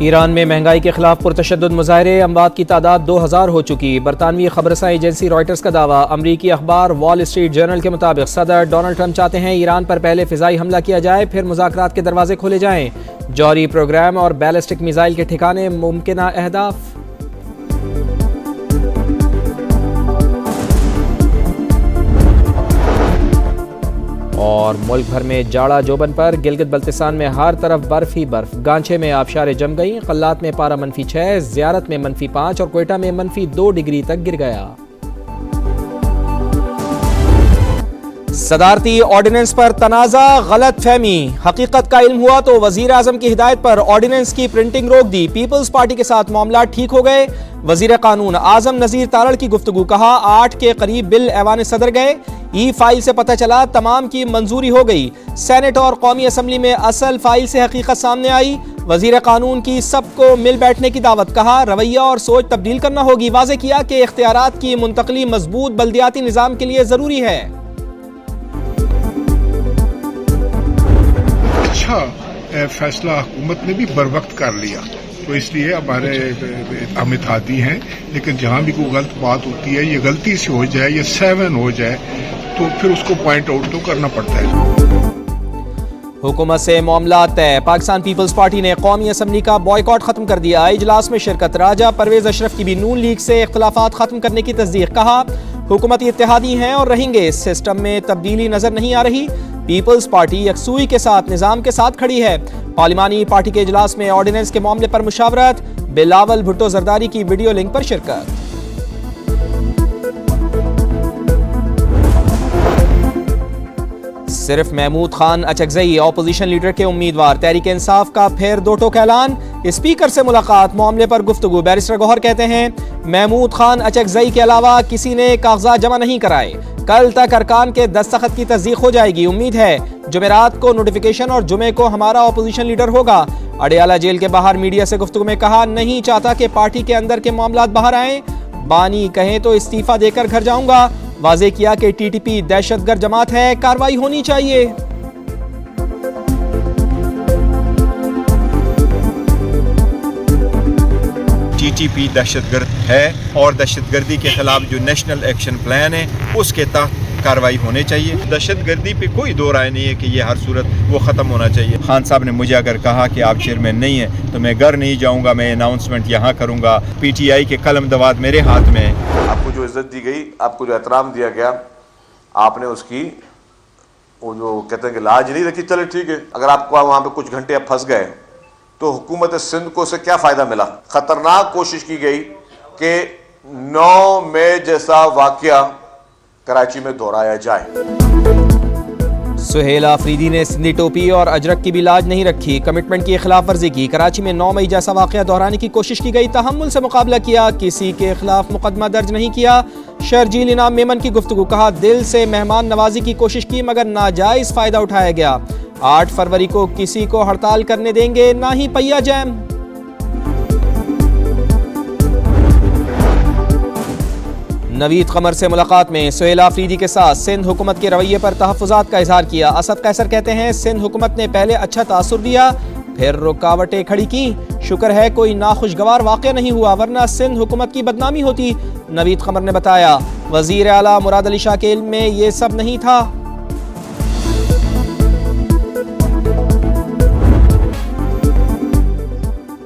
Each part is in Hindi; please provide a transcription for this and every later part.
ईरान में महंगाई के खिलाफ पुरतशद्दुद मुजाहरे, अमवात की तादाद 2000 हो चुकी। बरतानवी खबरसां एजेंसी रॉयटर्स का दावा। अमरीकी अखबार वॉल स्ट्रीट जर्नल के मुताबिक सदर डोनाल्ड ट्रंप चाहते हैं ईरान पर पहले फिजाई हमला किया जाए, फिर मुज़ाकरात के दरवाजे खोले जाएं। जौहरी प्रोग्राम और बैलिस्टिक मिसाइल के ठिकाने मुमकिना अहदाफ। और मुल्क भर में जाड़ा जोबन पर, गिलगित बल्तिस्तान में हर तरफ बर्फ ही बर्फ। गांछे में आबशारें जम गई, कल्लात में पारा -6, ज़ियारत में -5 और कोयटा में -2 डिग्री तक गिर गया। सदारती ऑर्डिनेंस पर तनाज़ा, गलत फहमी। हकीकत का इल्म हुआ तो वजीर आजम की हिदायत पर ऑर्डिनेंस की प्रिंटिंग रोक दी। पीपल्स पार्टी के साथ मामला ठीक हो गए। वजीर कानून आजम नजीर तारड़ की गुफ्तगू। कहा 8 के करीब बिल ऐवान सदर गए, ई फाइल से पता चला तमाम की मंजूरी हो गई। सेनेट और कौमी असम्बली में असल फाइल से हकीकत सामने आई। वजीर कानून की सबको मिल बैठने की दावत। कहा रवैया और सोच तब्दील करना होगी। वाज़े किया कि इख्तियारात की मुंतकली मजबूत बल्दियाती निज़ाम के लिए जरूरी है। अच्छा फैसला हुकूमत ने भी बर वक्त कर लिया, तो इसलिए हमारे हम इत्तेहादी हैं, लेकिन जहां भी कोई गलत बात होती है, ये गलती से हो जाए या 7 हो जाए, तो फिर उसको पॉइंट आउट तो करना पड़ता है। हुकूमत से मामला तय। पाकिस्तान पीपल्स पार्टी ने कौमी असम्बली का बॉयकॉट खत्म कर दिया। इजलास में शिरकत। राजा परवेज अशरफ की भी नून लीग से इख्तलाफात खत्म करने की तस्दीक। कहा हुकूमती इत्तेहादी हैं और रहेंगे, सिस्टम में तब्दीली नजर नहीं आ रही। पीपल्स पार्टी यकसूई के साथ निजाम के साथ खड़ी है। पार्लिमानी पार्टी के इजलास में ऑर्डिनेंस के मामले पर मुशावरत। बिलावल भुट्टो जरदारी की वीडियो लिंक पर शिरकत। सिर्फ महमूद खान अचकजई ऑपोजिशन लीडर के उम्मीदवार। तहरीक इंसाफ का फिर 2 टोक ऐलान। स्पीकर से मुलाकात, मामले पर गुफ्तगू। बैरिस्टर गौहर कहते हैं महमूद खान अचकजई के अलावा किसी ने कागजात जमा नहीं कराए। कल तक अरकान के दस्तखत की तस्दीक हो जाएगी। उम्मीद है जुमेरात को नोटिफिकेशन और जुमे को हमारा ऑपोजिशन लीडर होगा। अडियाला जेल के बाहर मीडिया से गुफ्तगू में कहा नहीं चाहता कि पार्टी के अंदर के मामलात बाहर आए। बानी कहें तो इस्तीफा देकर घर जाऊंगा। वाजे किया कि टीटीपी दहशतगर्द जमात है, कार्रवाई होनी चाहिए। टीटीपी दहशतगर्द है और दहशतगर्दी के खिलाफ जो नेशनल एक्शन प्लान है उसके तहत कार्रवाई होनी चाहिए। दहशतगर्दी पे कोई दो राय नहीं है कि ये हर सूरत वो ख़त्म होना चाहिए। खान साहब ने मुझे अगर कहा कि आप चेयरमैन नहीं है तो मैं घर नहीं जाऊंगा, मैं अनाउंसमेंट यहाँ करूँगा। पीटीआई के कलम दवात मेरे हाथ में है। आपको जो इज्जत दी गई, आपको जो एहतराम दिया गया, आपने उसकी वो जो कहते हैं कि लाज नहीं रखी। चले ठीक है, अगर आपको वहाँ पे कुछ घंटे फंस गए तो हुकूमत सिंध को से क्या फ़ायदा मिला। ख़तरनाक कोशिश की गई कि 9 मई जैसा वाक़या कराची में दोहराया जाए। सुहेल आफरीदी ने सिंधी टोपी और अजरक की भी लाज नहीं रखी, कमिटमेंट की खिलाफ वर्जी की। कराची में 9 मई जैसा वाक़या दोहराने की कोशिश की गई, तहम्मुल से मुकाबला किया, किसी के खिलाफ मुकदमा दर्ज नहीं किया। शर्जील इनाम मेमन की गुफ्तगू। कहा दिल से मेहमान नवाजी की कोशिश की मगर नाजायज फ़ायदा उठाया गया। 8 फरवरी को किसी को हड़ताल करने देंगे ना ही पहिया जैम। नवीद कमर से मुलाकात में सुहेल आफरीदी के साथ सिंध हुकूमत के रवैये पर तहफ़्फ़ुज़ात का इजहार किया। असद कैसर कहते हैं सिंध हुकूमत ने पहले अच्छा तासुर दिया, फिर रुकावटें खड़ी की। शुक्र है कोई नाखुशगवार वाक़या नहीं हुआ, वरना सिंध हुकूमत की बदनामी होती। नवीद कमर ने बताया वज़ीर आला मुराद अली शाह के इल्म में ये सब नहीं था।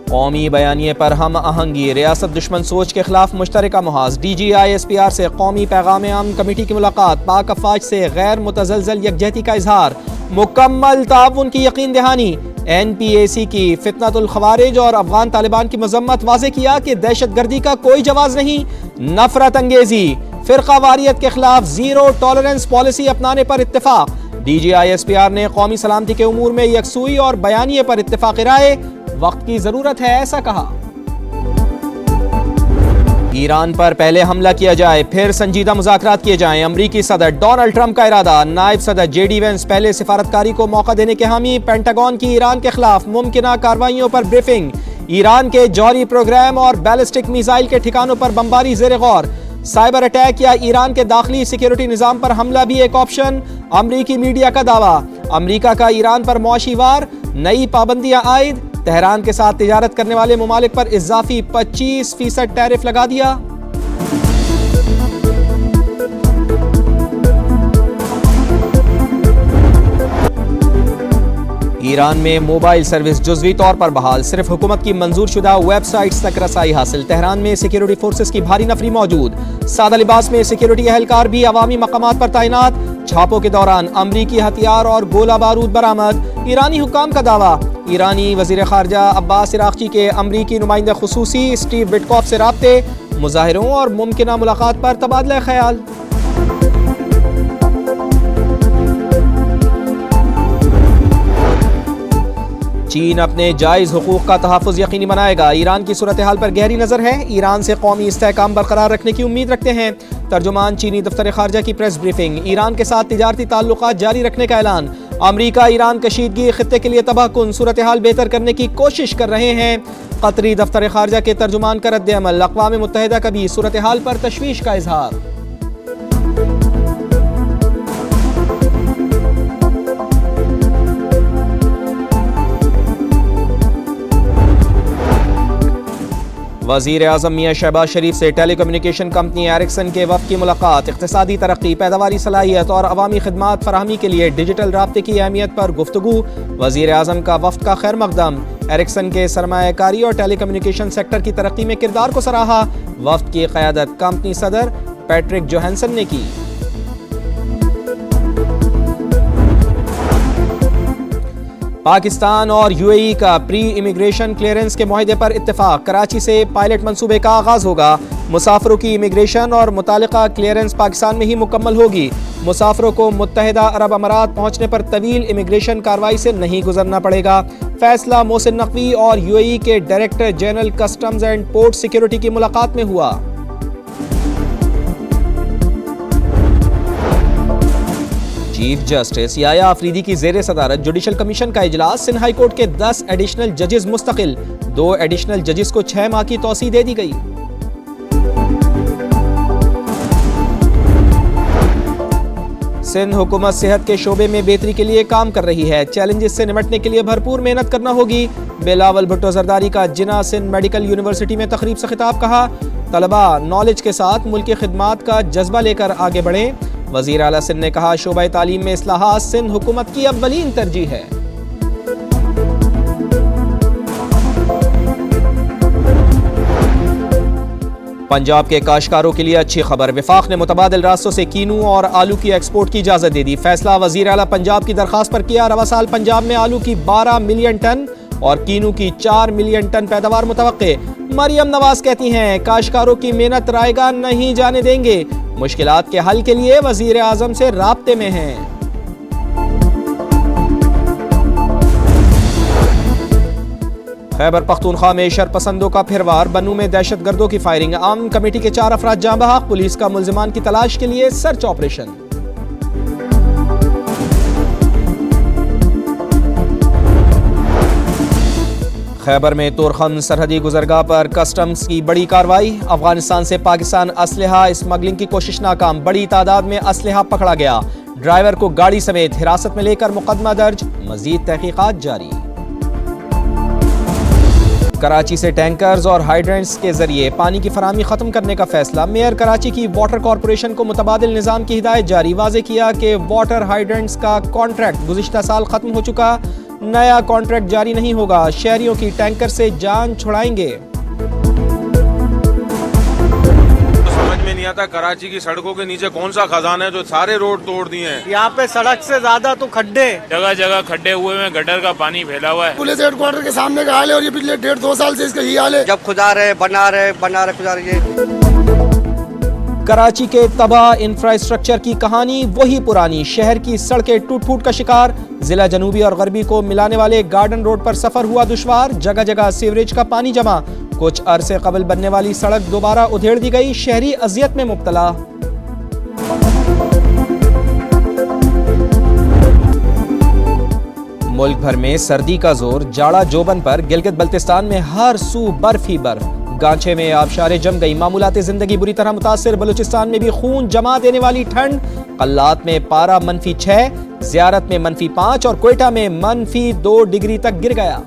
कौमी बयानिए पर हम आहंगी, रियासत दुश्मन सोच के खिलाफ मुश्तरका मुहाज। DGI-SPR से कौमी पैगाम आम कमेटी की मुलाकात। पाक अफवाज से गैर मुतज़लज़ल यकजहती का इजहार, मुकम्मल ताउन की यकीन दहानी। NPAC की फितनतुल खवारिज और अफगान तालिबान की मजम्मत। वाज़े किया कि दहशतगर्दी का कोई जवाज़ नहीं। नफरत अंगेजी, फ़िरका वारियत के खिलाफ ज़ीरो टॉलरेंस पॉलिसी अपनाने पर इत्तेफाक। DGI-SPR ने कौमी सलामती के उमूर में यकसुई और बयानिए पर इत्तेफाक राय, वक्त की जरूरत है ऐसा कहा। ईरान पर पहले हमला किया जाए, फिर संजीदा मुज़ाकरात किए जाएं। अमरीकी सदर डोनाल्ड ट्रंप का इरादा। नायब सदर JD वेंस पहले सिफारतकारी को मौका देने के हामी। पेंटागन की ईरान के खिलाफ मुमकिना कार्रवाइयों पर ब्रीफिंग। ईरान के जौहरी प्रोग्राम और बैलिस्टिक मिसाइल के ठिकानों पर बमबारी ज़ेर गौर। साइबर अटैक या ईरान के दाखिली सिक्योरिटी निज़ाम पर हमला भी एक ऑप्शन। अमरीकी मीडिया का दावा। अमरीका का ईरान पर मौशी वार, नई पाबंदियां आयद। तेहरान के साथ तिजारत करने वाले ममालिक पर इजाफी 25% टैरिफ लगा दिया। ईरान में मोबाइल सर्विस जुज़वी तौर पर बहाल, सिर्फ हुकूमत की मंजूर शुदा वेबसाइट्स तक रसाई हासिल। तेहरान में सिक्योरिटी फोर्सेस की भारी नफरी मौजूद, सादा लिबास में सिक्योरिटी एहलकार भी अवामी मकामात पर तैनात। छापों के दौरान अमरीकी हथियार और गोला बारूद बरामद। ईरानी हुक्काम का दावा, ईरानी वजीर खारजा अब्बास इराक़ची के अमरीकी नुमाइंदा खुसूसी स्टीव विटकॉफ से राब्ते, मुजाहिरों और मुमकिना मुलाकात पर तबादला ख्याल। चीन अपने जायज़ हुकूक का तहफ़्फ़ुज़ यकीनी बनाएगा। ईरान की सूरत हाल पर गहरी नज़र है, ईरान से कौमी इस्तेहकाम बरकरार रखने की उम्मीद रखते हैं। तर्जुमान चीनी दफ्तर खारजा की प्रेस ब्रीफिंग, ईरान के साथ तिजारती ताल्लुकात जारी रखने का ऐलान। अमरीका ईरान कशीदगी खित्ते के लिए तबाहकुन, सूरत हाल बेहतर करने की कोशिश कर रहे हैं। कतरी दफ्तर खारजा के तर्जुमान का रद्द-ए-अमल, अक़वाम मुत्तहिदा का भी सूरत हाल पर तशवीश का इजहार। वज़ीर आज़म मियां शहबाज शरीफ से टेलीकम्युनिकेशन कंपनी एरिक्सन के वफ़द की मुलाकात। इक़्तिसादी तरक्की, पैदावारी सलाहियत और अवामी खिदमात फराहमी के लिए डिजिटल राब्ते की अहमियत पर गुफ्तगू। वज़ीर आज़म का वफ़द का खैर मक़दम। एरिक्सन के सरमायाकारी और टेलीकम्युनिकेशन सेक्टर की तरक्की में किरदार को सराहा। वफ़द की क़यादत कंपनी सदर पैट्रिक जोहानसन ने की। पाकिस्तान और यूएई का प्री इमिग्रेशन क्लियरेंस के मुआहदे पर इत्तेफाक। कराची से पायलट मंसूबे का आगाज होगा। मुसाफिरों की इमिग्रेशन और मुतालिका क्लियरेंस पाकिस्तान में ही मुकम्मल होगी। मुसाफिरों को मुत्तहिदा अरब अमारात पहुंचने पर तवील इमिग्रेशन कार्रवाई से नहीं गुजरना पड़ेगा। फैसला मोहसिन नकवी और यूएई के director general customs and port security की मुलाकात में हुआ। चीफ जस्टिस याया अफरीदी की ज़ेरे सदारत जुडिशल कमीशन का इजलास। सिंध हाई कोर्ट के 10 एडिशनल जजेस मुस्तकिल, 2 एडिशनल जजेस को 6 माह की तौसीह दे दी गई। सिंध हुकूमत सेहत के शोबे में बेहतरी के लिए काम कर रही है। चैलेंजेस से निपटने के लिए भरपूर मेहनत करना होगी। बिलावल भुट्टो जरदारी का जिना सिंध मेडिकल यूनिवर्सिटी में तकरीब से खिताब। कहा, तलबा नॉलेज के साथ मुल्क की खिदमात का जज्बा लेकर आगे बढ़ें। वज़ीर आला सिंध ने कहा, शोबा तालीम में इस्लाहात सिंध हुकूमत की अव्वलीन तरजीह है। पंजाब के काश्तकारों के लिए अच्छी खबर, विफाक ने मुतबादिल रास्तों से कीनू और आलू की एक्सपोर्ट की इजाज़त दे दी। फैसला वज़ीर आला पंजाब की दरख्वास्त पर किया। रवा साल पंजाब में आलू की 12 मिलियन टन और कीनू की 4 मिलियन टन पैदावार मुतवक्के। मरियम नवाज कहती हैं, काश्तकारों की मेहनत रायगा नहीं जाने देंगे। मुश्किलात के हल के लिए वज़ीर आज़म से राब्ते में हैं। खैबर पख्तूनख्वा में शरपसंदों का फिर वार, बन्नू में दहशतगर्दों की फायरिंग। आम कमेटी के 4 अफराद जाँ बहक, पुलिस का मुल्जिमान की तलाश के लिए सर्च ऑपरेशन। खैबर में तोरखम सरहदी गुजरगाह पर कस्टम्स की बड़ी कार्रवाई। अफगानिस्तान से पाकिस्तान असलहा स्मगलिंग की कोशिश नाकाम, बड़ी तादाद में असलहा पकड़ा गया। ड्राइवर को गाड़ी समेत हिरासत में लेकर मुकदमा दर्ज, मजीद तहकीकात जारी। कराची से टैंकर्स और हाइड्रेंट्स के जरिए पानी की फराहमी खत्म करने का फैसला। मेयर कराची की वाटर कॉरपोरेशन को मुतबादिल निज़ाम की हिदायत जारी। वाज़े किया कि वाटर हाइड्रेंट्स का कॉन्ट्रैक्ट गुज़िश्ता साल खत्म हो चुका, नया कॉन्ट्रैक्ट जारी नहीं होगा। शहरियों की टैंकर से जान छुड़ाएंगे। समझ में नहीं आता कराची की सड़कों के नीचे कौन सा खजाना है जो सारे रोड तोड़ दिए हैं। यहाँ पे सड़क से ज्यादा तो खड्डे, जगह जगह खड्डे हुए हैं, गटर का पानी फैला हुआ है। पुलिस हेडक्वार्टर के सामने का हाल है और ये पिछले 1.5-2 साल से इसका यही हाल है। जब खुदा रहे बना रहे खुदा रहे। कराची के तबाह इंफ्रास्ट्रक्चर की कहानी वही पुरानी। शहर की सड़कें टूट फूट का शिकार। जिला जनूबी और गरबी को मिलाने वाले गार्डन रोड पर सफर हुआ दुश्वार। जगह जगह सीवरेज का पानी जमा। कुछ अरसे कबल बनने वाली सड़क दोबारा उधेड़ दी गई। शहरी अजियत में मुब्तला। मुल्क भर में सर्दी का जोर, जाड़ा जोबन पर। गिलगित बल्तिस्तान में हर सू बर्फ ही बर्फ। गांचे में आबशारें जम गई। मामूलाती जिंदगी बुरी तरह मुतासिर। बलूचिस्तान में भी खून जमा देने वाली ठंड। कल्लात में पारा -6, ज़ियारत में -5 और क्वेटा में -2 डिग्री तक गिर गया।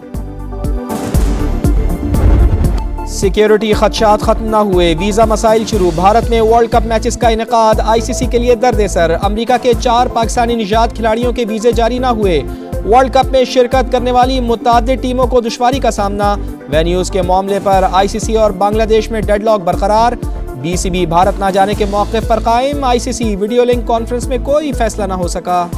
सिक्योरिटी खदशात खत्म न हुए, वीजा मसाइल शुरू, भारत में वर्ल्ड कप मैचेस का इनेकाद ICC के लिए दर्द सर। अमरीका के 4 पाकिस्तानी निजात खिलाड़ियों के वीजे जारी न हुए। वर्ल्ड कप में शिरकत करने वाली मुतादिद टीमों को दुश्वारी का सामना। वेन्यूज के मामले पर ICC और बांग्लादेश में डेडलॉक बरकरार। BCB भारत न जाने के मौक़िफ़ पर कायम। ICC वीडियो लिंक कॉन्फ्रेंस में कोई फैसला न हो सका।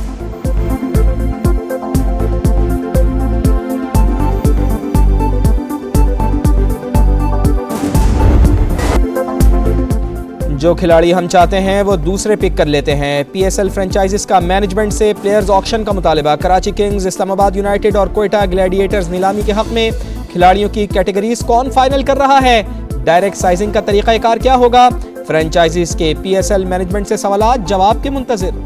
जो खिलाड़ी हम चाहते हैं वो दूसरे पिक कर लेते हैं। PSL फ्रेंचाइजिस का मैनेजमेंट से प्लेयर्स ऑक्शन का मुतालबा। कराची किंग्स, इस्लामाबाद यूनाइटेड और कोयटा ग्लैडिएटर्स नीलामी के हक में। खिलाड़ियों की कैटेगरीज कौन फाइनल कर रहा है? डायरेक्ट साइजिंग का तरीक़ाकार क्या होगा? फ्रेंचाइजिस के PSL मैनेजमेंट से सवालात जवाब के मुंतज़िर।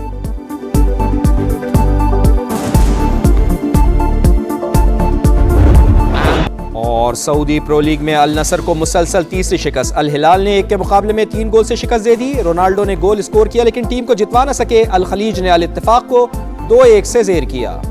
और सऊदी प्रो लीग में अल नसर को मुसलसल तीसरी शिकस्त। अल हिलाल ने 1 के मुकाबले में 3 गोल से शिकस्त दे दी। रोनाल्डो ने गोल स्कोर किया लेकिन टीम को जितवा न सके। अल खलीज ने अल इत्तिफाक को 2-1 से ज़ेर किया।